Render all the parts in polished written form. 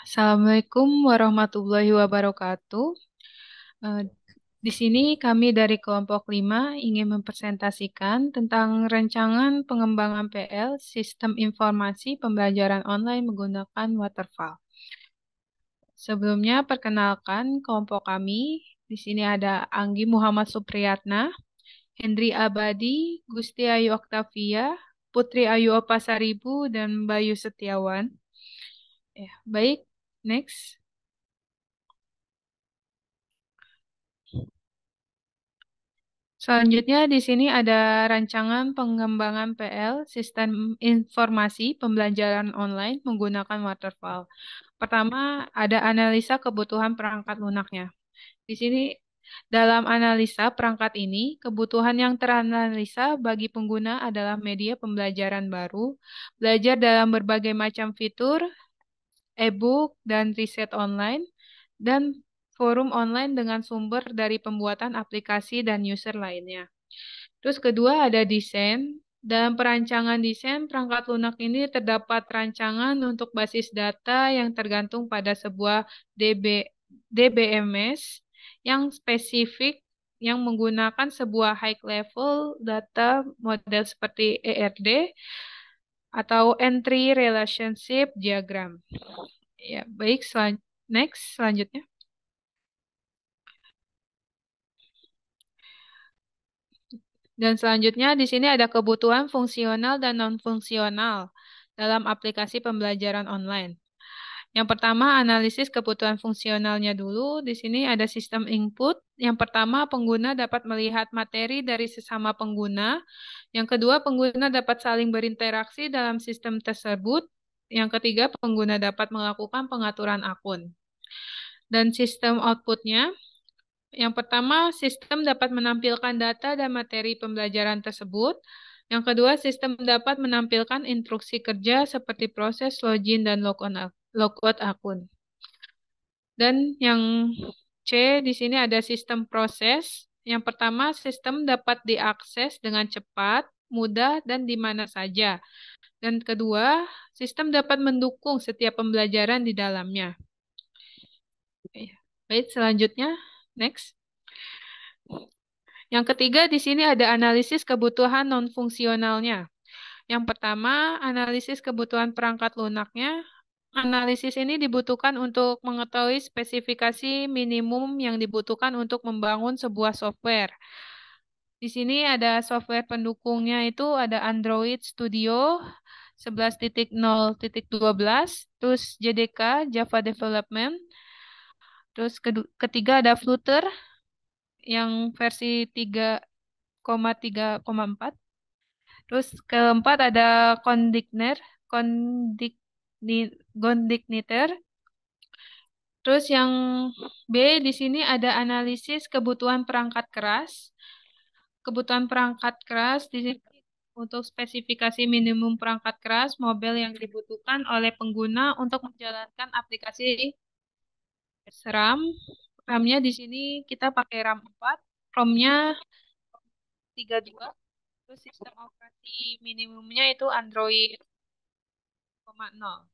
Assalamualaikum warahmatullahi wabarakatuh. Eh, di sini kami dari kelompok 5 ingin mempresentasikan tentang rancangan pengembangan PL Sistem Informasi Pembelajaran Online menggunakan Waterfall. Sebelumnya, perkenalkan kelompok kami. Di sini ada Anggi Muhammad Supriyatna, Hendri Abadi, Gusti Ayu Oktavia, Putri Ayu Opasaribu, dan Bayu Setiawan. Ya, baik, next. Selanjutnya di sini ada rancangan pengembangan PL Sistem Informasi Pembelajaran Online menggunakan Waterfall. Pertama, ada analisa kebutuhan perangkat lunaknya. Di sini dalam analisa perangkat ini, kebutuhan yang teranalisa bagi pengguna adalah media pembelajaran baru, belajar dalam berbagai macam fitur, e-book, dan riset online, dan forum online dengan sumber dari pembuatan aplikasi dan user lainnya. Terus kedua ada desain. Dalam perancangan desain, perangkat lunak ini terdapat rancangan untuk basis data yang tergantung pada sebuah DBMS yang spesifik yang menggunakan sebuah high level data model seperti ERD atau Entry Relationship Diagram. Ya, baik, next selanjutnya. Dan selanjutnya di sini ada kebutuhan fungsional dan non-fungsional dalam aplikasi pembelajaran online. Yang pertama, analisis kebutuhan fungsionalnya dulu. Di sini ada sistem input. Yang pertama, pengguna dapat melihat materi dari sesama pengguna. Yang kedua, pengguna dapat saling berinteraksi dalam sistem tersebut. Yang ketiga, pengguna dapat melakukan pengaturan akun. Dan sistem outputnya, yang pertama, sistem dapat menampilkan data dan materi pembelajaran tersebut. Yang kedua, sistem dapat menampilkan instruksi kerja seperti proses login dan logout akun. Dan yang C di sini ada sistem proses. Yang pertama, sistem dapat diakses dengan cepat, mudah, dan di mana saja. Dan kedua, sistem dapat mendukung setiap pembelajaran di dalamnya. Baik, selanjutnya, next. Yang ketiga, di sini ada analisis kebutuhan non-fungsionalnya. Yang pertama, analisis kebutuhan perangkat lunaknya. Analisis ini dibutuhkan untuk mengetahui spesifikasi minimum yang dibutuhkan untuk membangun sebuah software. Di sini ada software pendukungnya itu ada Android Studio 11.0.12, terus JDK, Java Development, terus ketiga ada Flutter yang versi 3,3,4. Terus keempat ada Condigniter. Terus yang B di sini ada analisis kebutuhan perangkat keras. Kebutuhan perangkat keras di sini untuk spesifikasi minimum perangkat keras mobil yang dibutuhkan oleh pengguna untuk menjalankan aplikasi RAM. RAM-nya di sini kita pakai RAM 4, ROM-nya 32. Terus sistem operasi minimumnya itu Android 0,0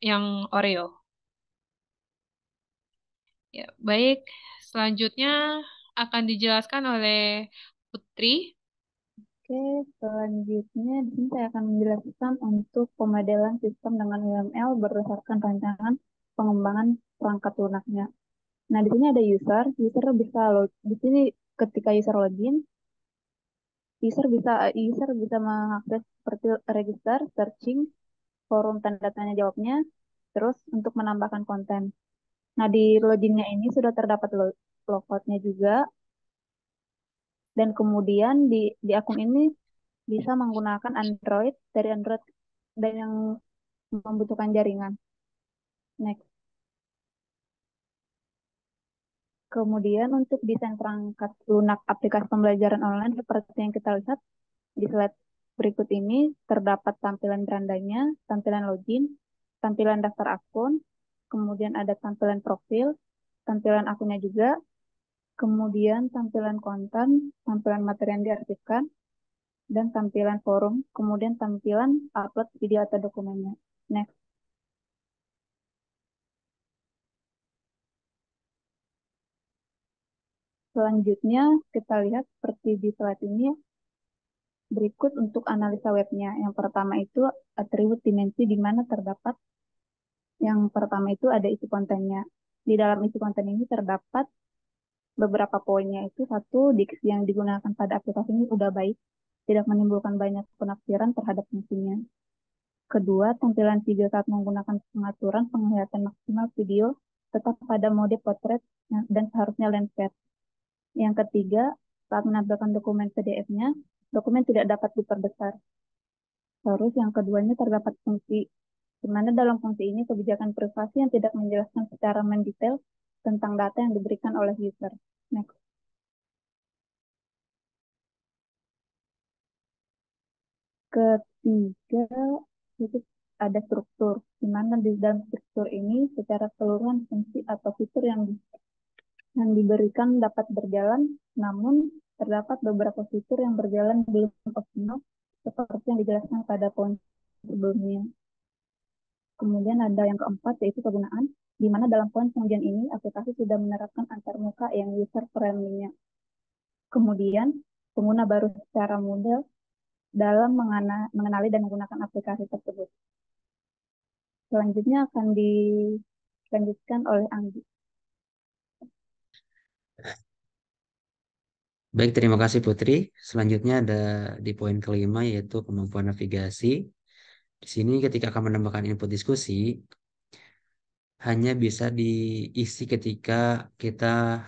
yang Oreo. Ya, baik. Selanjutnya akan dijelaskan oleh Putri. Oke, selanjutnya di sini saya akan menjelaskan untuk pemodelan sistem dengan UML berdasarkan rancangan pengembangan perangkat lunaknya. Nah, di sini ada user bisa di sini ketika user login, user bisa mengakses seperti register, searching, forum tanda tanya jawabnya, terus untuk menambahkan konten. Nah, di loginnya ini sudah terdapat logoutnya juga, dan kemudian di akun ini bisa menggunakan Android dari Android dan yang membutuhkan jaringan. Next. Kemudian untuk desain perangkat lunak aplikasi pembelajaran online seperti yang kita lihat di slide berikut ini terdapat tampilan berandanya, tampilan login, tampilan daftar akun, kemudian ada tampilan profil, tampilan akunnya juga, kemudian tampilan konten, tampilan materi yang diarsipkan, dan tampilan forum, kemudian tampilan upload video atau dokumennya. Next. Selanjutnya kita lihat seperti di slide ini berikut untuk analisa webnya. Yang pertama itu atribut dimensi di mana terdapat yang pertama itu ada isi kontennya. Di dalam isi konten ini terdapat beberapa poinnya itu satu, diksi yang digunakan pada aplikasi ini udah baik, tidak menimbulkan banyak penafsiran terhadap fungsinya. Kedua, tampilan video saat menggunakan pengaturan penglihatan maksimal video tetap pada mode potret dan seharusnya landscape. Yang ketiga, saat menampilkan dokumen PDF-nya, dokumen tidak dapat diperbesar. Terus yang keduanya terdapat fungsi, di mana dalam fungsi ini kebijakan privasi yang tidak menjelaskan secara mendetail tentang data yang diberikan oleh user. Next. Ketiga, itu ada struktur, di mana di dalam struktur ini secara keseluruhan fungsi atau fitur yang diberikan dapat berjalan, namun terdapat beberapa fitur yang berjalan belum optimal, seperti yang dijelaskan pada poin sebelumnya. Kemudian ada yang keempat, yaitu kegunaan, di mana dalam poin pengujian ini, aplikasi sudah menerapkan antarmuka yang user-friendly-nya. Kemudian, pengguna baru secara mudah dalam mengenali dan menggunakan aplikasi tersebut. Selanjutnya akan dilanjutkan oleh Anggi. Baik, terima kasih Putri. Selanjutnya ada di poin kelima yaitu kemampuan navigasi. Di sini ketika akan menambahkan input diskusi, hanya bisa diisi ketika kita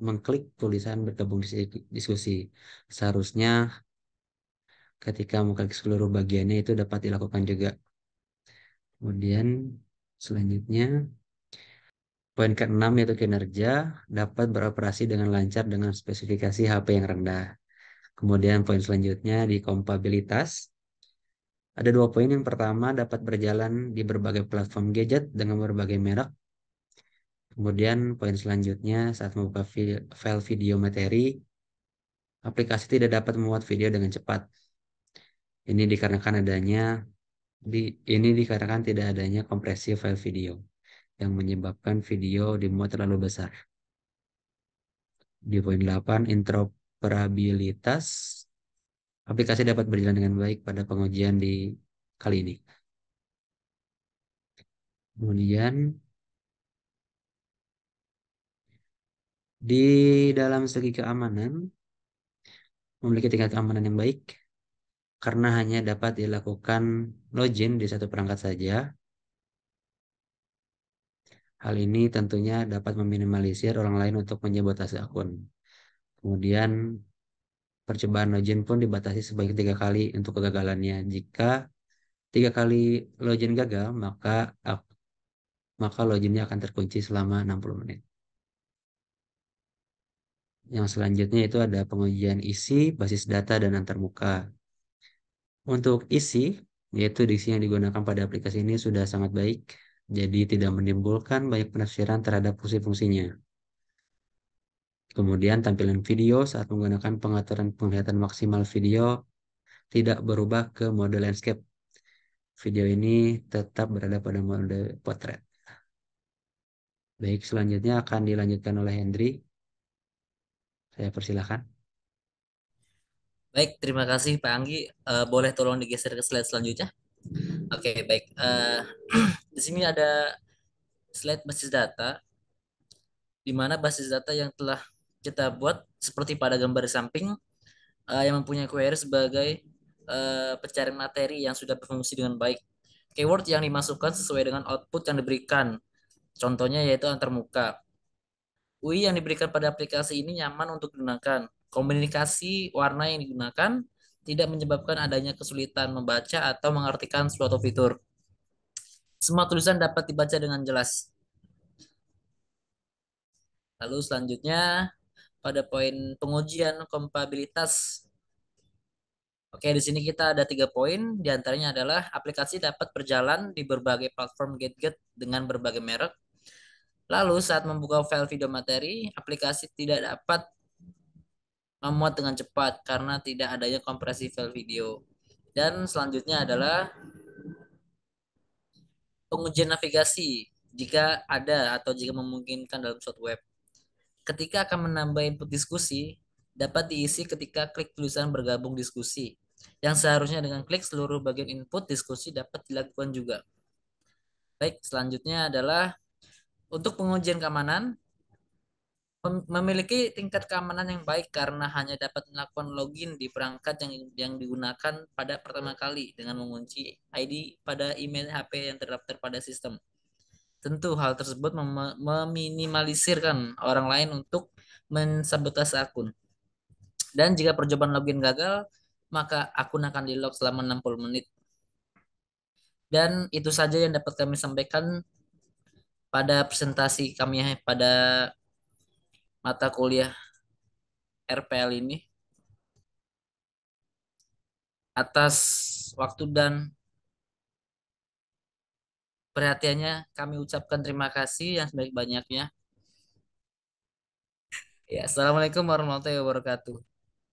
mengklik tulisan bergabung di diskusi. Seharusnya ketika mengklik seluruh bagiannya itu dapat dilakukan juga. Kemudian selanjutnya poin keenam yaitu kinerja dapat beroperasi dengan lancar dengan spesifikasi HP yang rendah. Kemudian poin selanjutnya di kompatibilitas. Ada dua poin. Yang pertama dapat berjalan di berbagai platform gadget dengan berbagai merek. Kemudian poin selanjutnya saat membuka file video materi, aplikasi tidak dapat memuat video dengan cepat. Ini dikarenakan tidak adanya kompresi file video yang menyebabkan video dimuat terlalu besar. Di poin 8, interoperabilitas. Aplikasi dapat berjalan dengan baik pada pengujian di kali ini. Kemudian di dalam segi keamanan, memiliki tingkat keamanan yang baik karena hanya dapat dilakukan login di satu perangkat saja. Hal ini tentunya dapat meminimalisir orang lain untuk menyabotase akun. Kemudian percobaan login pun dibatasi sebanyak 3 kali untuk kegagalannya. Jika 3 kali login gagal, maka loginnya akan terkunci selama 60 menit. Yang selanjutnya itu ada pengujian isi, basis data, dan antarmuka. Untuk isi, yaitu diksi yang digunakan pada aplikasi ini sudah sangat baik, jadi tidak menimbulkan banyak penafsiran terhadap fungsi-fungsinya. Kemudian tampilan video saat menggunakan pengaturan penglihatan maksimal video tidak berubah ke mode landscape. Video ini tetap berada pada mode potret. Baik, selanjutnya akan dilanjutkan oleh Hendry. Saya persilahkan. Baik, terima kasih Pak Anggi. Boleh tolong digeser ke slide selanjutnya? Oke, baik. Di sini ada slide basis data, di mana basis data yang telah kita buat seperti pada gambar di samping, yang mempunyai query sebagai pencarian materi yang sudah berfungsi dengan baik. Keyword yang dimasukkan sesuai dengan output yang diberikan. Contohnya yaitu antarmuka. UI yang diberikan pada aplikasi ini nyaman untuk digunakan. Komunikasi warna yang digunakan tidak menyebabkan adanya kesulitan membaca atau mengartikan suatu fitur. Semua tulisan dapat dibaca dengan jelas. Lalu selanjutnya pada poin pengujian kompatibilitas. Oke, di sini kita ada 3 poin. Di antaranya adalah aplikasi dapat berjalan di berbagai platform gadget dengan berbagai merek. Lalu saat membuka file video materi, aplikasi tidak dapat memuat dengan cepat karena tidak adanya kompresi file video. Dan selanjutnya adalah pengujian navigasi jika ada atau jika memungkinkan dalam suatu web. ketika akan menambah input diskusi dapat diisi ketika klik tulisan bergabung diskusi. Yang seharusnya dengan klik seluruh bagian input diskusi dapat dilakukan juga. Baik, selanjutnya adalah untuk pengujian keamanan memiliki tingkat keamanan yang baik karena hanya dapat melakukan login di perangkat yang digunakan pada pertama kali dengan mengunci ID pada email HP yang terdaftar pada sistem. Tentu hal tersebut meminimalisirkan orang lain untuk mensabotase akun. Dan jika percobaan login gagal, maka akun akan di-lock selama 60 menit. Dan itu saja yang dapat kami sampaikan pada presentasi kami pada mata kuliah RPL ini. Atas waktu dan perhatiannya kami ucapkan terima kasih yang sebaik-banyaknya. Ya, Assalamualaikum warahmatullahi wabarakatuh.